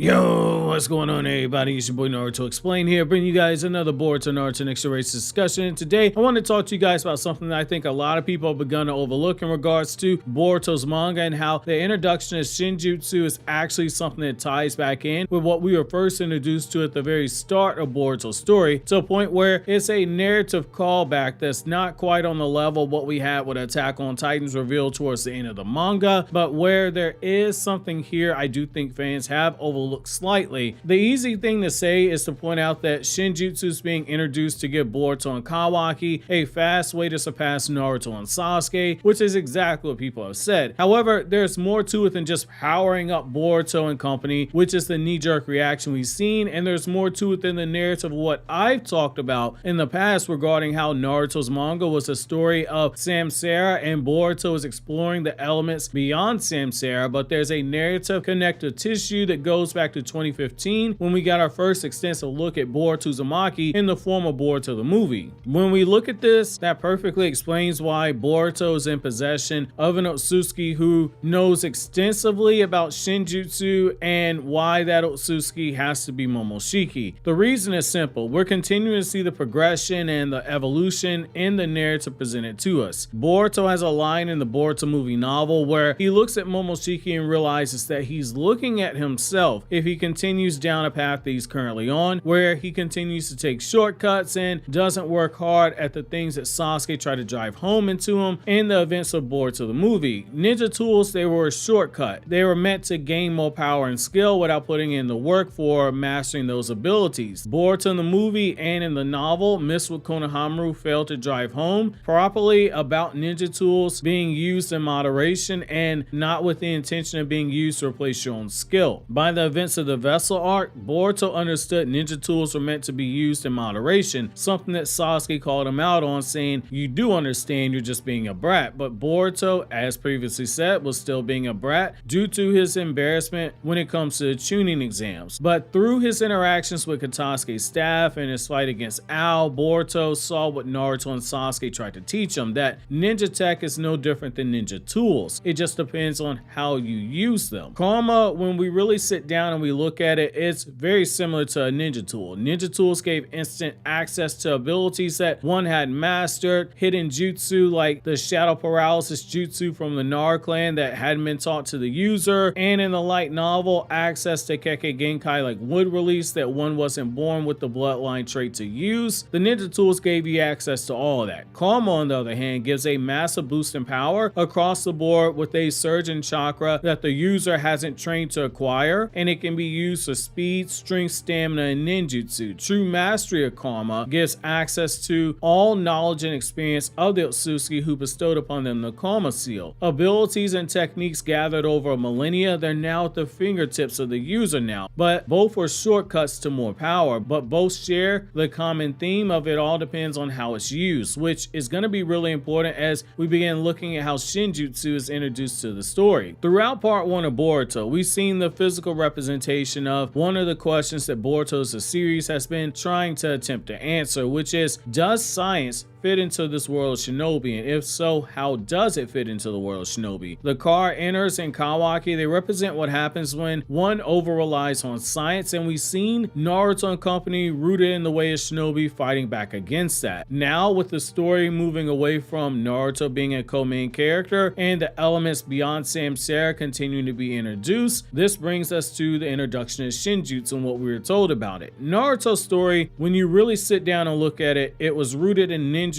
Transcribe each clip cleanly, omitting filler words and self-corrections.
Yo, what's going on, everybody? It's your boy Naruto Explain here, bringing you guys another Boruto and Naruto Next Race discussion. And today, I want to talk to you guys about something that I think a lot of people have begun to overlook in regards to Boruto's manga and how the introduction of Shinjutsu is actually something that ties back in with what we were first introduced to at the very start of Boruto's story, to a point where it's a narrative callback that's not quite on the level of what we had with Attack on Titan's reveal towards the end of the manga, but where there is something here I do think fans have overlooked slightly. The easy thing to say is to point out that Shinjutsu is being introduced to give Boruto and Kawaki a fast way to surpass Naruto and Sasuke, which is exactly what people have said. However, there's more to it than just powering up Boruto and company, which is the knee-jerk reaction we've seen, and there's more to it than the narrative of what I've talked about in the past regarding how Naruto's manga was a story of Samsara and Boruto is exploring the elements beyond Samsara, but there's a narrative connective tissue that goes back to 2015 when we got our first extensive look at Boruto Uzumaki in the form of Boruto the movie. When we look at this, that perfectly explains why Boruto is in possession of an Otsutsuki who knows extensively about Shinjutsu and why that Otsutsuki has to be Momoshiki. The reason is simple. We're continuing to see the progression and the evolution in the narrative presented to us. Boruto has a line in the Boruto movie novel where he looks at Momoshiki and realizes that he's looking at himself if he continues down a path that he's currently on, where he continues to take shortcuts and doesn't work hard at the things that Sasuke tried to drive home into him in the events of Boruto the movie. Ninja tools, they were a shortcut. They were meant to gain more power and skill without putting in the work for mastering those abilities. Boruto in the movie and in the novel missed what Konohamaru failed to drive home properly about ninja tools being used in moderation and not with the intention of being used to replace your own skill. By the events of the Vessel arc, Boruto understood ninja tools were meant to be used in moderation, something that Sasuke called him out on, saying, "You do understand, you're just being a brat." But Boruto, as previously said, was still being a brat due to his embarrassment when it comes to the tuning exams. But through his interactions with Katasuke's staff and his fight against Ao, Boruto saw what Naruto and Sasuke tried to teach him, that ninja tech is no different than ninja tools. It just depends on how you use them. Karma, when we really sit down and we look at it, it's very similar to a ninja tool. Ninja tools gave instant access to abilities that one had mastered, hidden jutsu like the shadow paralysis jutsu from the Nar clan that hadn't been taught to the user, and in the light novel, access to Kekkei Genkai like wood release that one wasn't born with the bloodline trait to use. The ninja tools gave you access to all of that. Karma, on the other hand, gives a massive boost in power across the board with a surge in chakra that the user hasn't trained to acquire, and it can be used for speed, strength, stamina, and ninjutsu. True mastery of Karma gives access to all knowledge and experience of the Otsutsuki who bestowed upon them the Karma seal. Abilities and techniques gathered over millennia, they're now at the fingertips of the user now, but both were shortcuts to more power, but both share the common theme of it all depends on how it's used, which is going to be really important as we begin looking at how Shinjutsu is introduced to the story. Throughout part 1 of Boruto, we've seen the physical representation of one of the questions that Boruto's series has been trying to attempt to answer, which is, does science fit into this world of shinobi, and if so, how does it fit into the world of shinobi? The car enters and Kawaki, they represent what happens when one over relies on science, and we've seen Naruto and company rooted in the way of shinobi fighting back against that. Now with the story moving away from Naruto being a co-main character and the elements beyond Samsara continuing to be introduced, this brings us to the introduction of Shinjutsu and what we were told about it. Naruto's story, when you really sit down and look at it, it was rooted in ninjutsu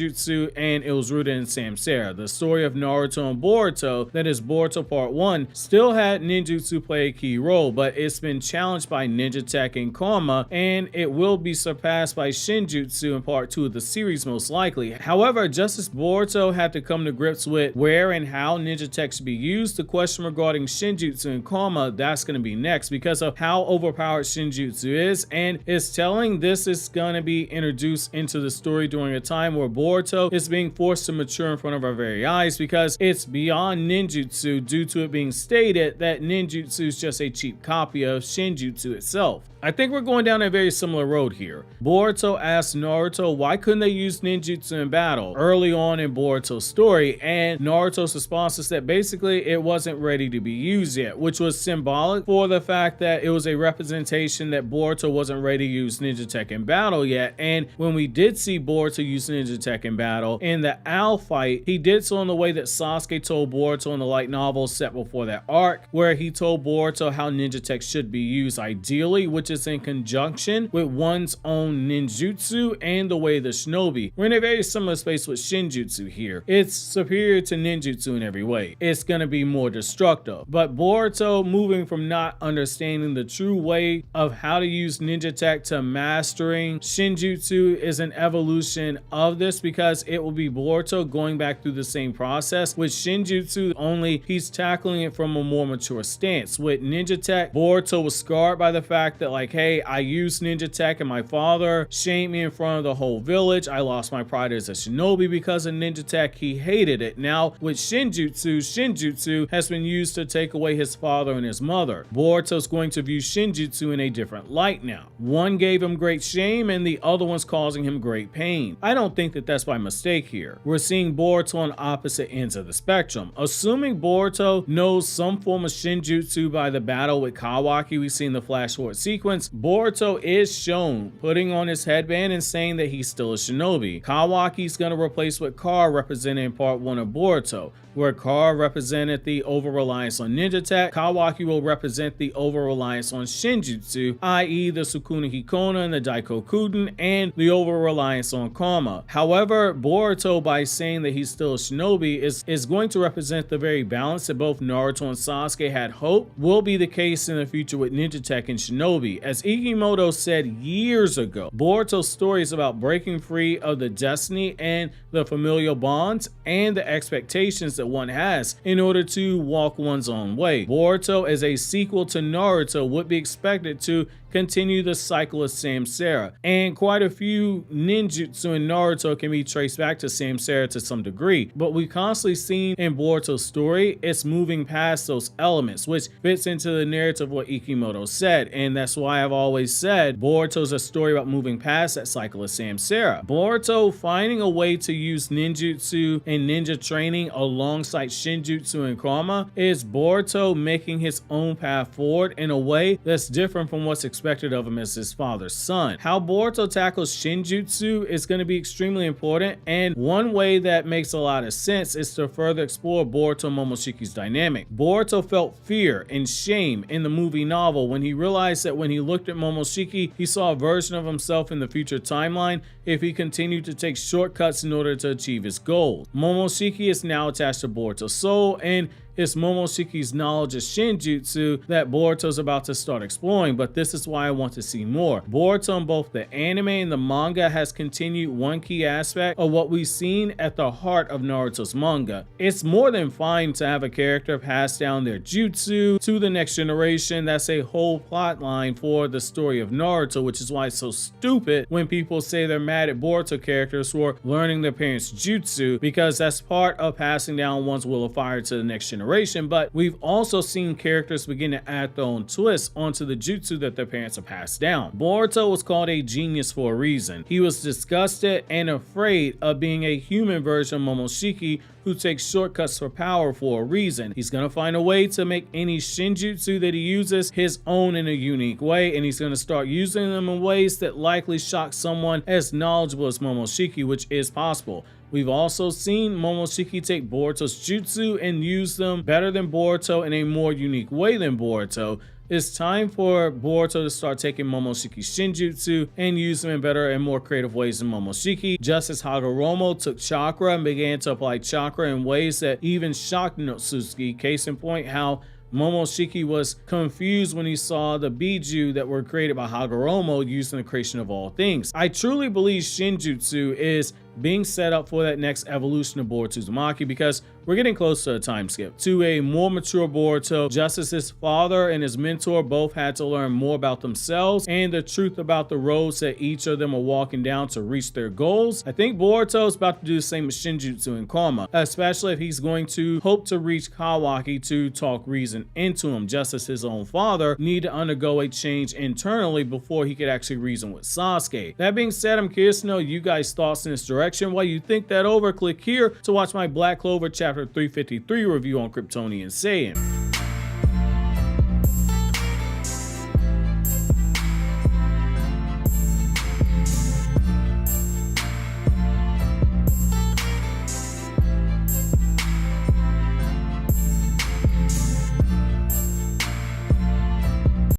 and it was rooted in Samsara. The story of Naruto and Boruto, that is Boruto Part 1, still had ninjutsu play a key role, but it's been challenged by ninja tech and karma, and it will be surpassed by Shinjutsu in Part 2 of the series most likely. However, just as Boruto had to come to grips with where and how ninja tech should be used, the question regarding Shinjutsu and karma, that's going to be next because of how overpowered Shinjutsu is, and it's telling this is going to be introduced into the story during a time where Boruto is being forced to mature in front of our very eyes because it's beyond ninjutsu due to it being stated that ninjutsu is just a cheap copy of Shinjutsu itself. I think we're going down a very similar road here. Boruto asked Naruto why couldn't they use ninjutsu in battle early on in Boruto's story, and Naruto's response is that basically it wasn't ready to be used yet, which was symbolic for the fact that it was a representation that Boruto wasn't ready to use ninja tech in battle yet. And when we did see Boruto use ninja tech in battle in the Owl fight, he did so in the way that Sasuke told Boruto in the light novel set before that arc, where he told Boruto how ninja tech should be used ideally, which is in conjunction with one's own ninjutsu and the way the shinobi. We're in a very similar space with Shinjutsu here. It's superior to ninjutsu in every way. It's gonna be more destructive. But Boruto, moving from not understanding the true way of how to use ninja tech to mastering Shinjutsu, is an evolution of this, because it will be Boruto going back through the same process with Shinjutsu, only he's tackling it from a more mature stance. With ninja tech, Boruto was scarred by the fact that, like, hey, I used ninja tech and my father shamed me in front of the whole village. I lost my pride as a shinobi because of ninja tech. He hated it. Now with Shinjutsu has been used to take away his father and his mother. Boruto's going to view Shinjutsu in a different light now. One gave him great shame and the other one's causing him great pain. I don't think that that's by mistake here. We're seeing Boruto on opposite ends of the spectrum. Assuming Boruto knows some form of Shinjutsu by the battle with Kawaki we see in the flash forward sequence, Boruto is shown putting on his headband and saying that he's still a shinobi. Kawaki's gonna replace what Kar represented in part 1 of Boruto. Where Kar represented the over-reliance on ninja tech, Kawaki will represent the over-reliance on Shinjutsu, i.e. the Sukuna Hikona and the Daikokuden, and the over-reliance on karma. However, Boruto, by saying that he's still a shinobi, is going to represent the very balance that both Naruto and Sasuke had hoped will be the case in the future with ninja tech and shinobi. As Ikimoto said years ago, Boruto's story is about breaking free of the destiny and the familial bonds and the expectations that one has in order to walk one's own way. Boruto, as a sequel to Naruto, would be expected to continue the cycle of samsara, and quite a few ninjutsu in Naruto can be traced back to samsara to some degree, but we've constantly seen in Boruto's story it's moving past those elements, which fits into the narrative of what Ikimoto said, and that's why I've always said Boruto's a story about moving past that cycle of samsara. Boruto finding a way to use ninjutsu and ninja training alongside Shinjutsu and karma is Boruto making his own path forward in a way that's different from what's expected of him as his father's son. How Boruto tackles Shinjutsu is going to be extremely important, and one way that makes a lot of sense is to further explore Boruto and Momoshiki's dynamic. Boruto felt fear and shame in the movie novel when he realized that when he looked at Momoshiki, he saw a version of himself in the future timeline if he continued to take shortcuts in order to achieve his goals. Momoshiki is now attached to Boruto's soul, and it's Momoshiki's knowledge of Shinjutsu that Boruto's about to start exploring, but this is why I want to see more. Boruto in both the anime and the manga has continued one key aspect of what we've seen at the heart of Naruto's manga. It's more than fine to have a character pass down their jutsu to the next generation. That's a whole plot line for the story of Naruto, which is why it's so stupid when people say they're mad at Boruto characters who are learning their parents' jutsu, because that's part of passing down one's will of fire to the next generation. But we've also seen characters begin to add their own twists onto the jutsu that their parents have passed down. Boruto was called a genius for a reason. He was disgusted and afraid of being a human version of Momoshiki who takes shortcuts for power for a reason. He's gonna find a way to make any Shinjutsu that he uses his own in a unique way, and he's gonna start using them in ways that likely shock someone as knowledgeable as Momoshiki, which is possible. We've also seen Momoshiki take Boruto's jutsu and use them better than Boruto in a more unique way than Boruto. It's time for Boruto to start taking Momoshiki's Shinjutsu and use them in better and more creative ways than Momoshiki, just as Hagoromo took chakra and began to apply chakra in ways that even shocked Notsuki. Case in point, how Momoshiki was confused when he saw the Biju that were created by Hagoromo used in the creation of all things. I truly believe Shinjutsu is being set up for that next evolution of Boruto Uzumaki, because we're getting close to a time skip to a more mature Boruto, just as his father and his mentor both had to learn more about themselves and the truth about the roads that each of them are walking down to reach their goals. I think Boruto is about to do the same with Shinjutsu and Karma, especially if he's going to hope to reach Kawaki to talk reason into him, just as his own father needed to undergo a change internally before he could actually reason with Sasuke. That being said, I'm curious to know you guys' thoughts in this direction. While you think that over, click here to watch my Black Clover chapter 353 review on KRYPTONIAN SAIYAN.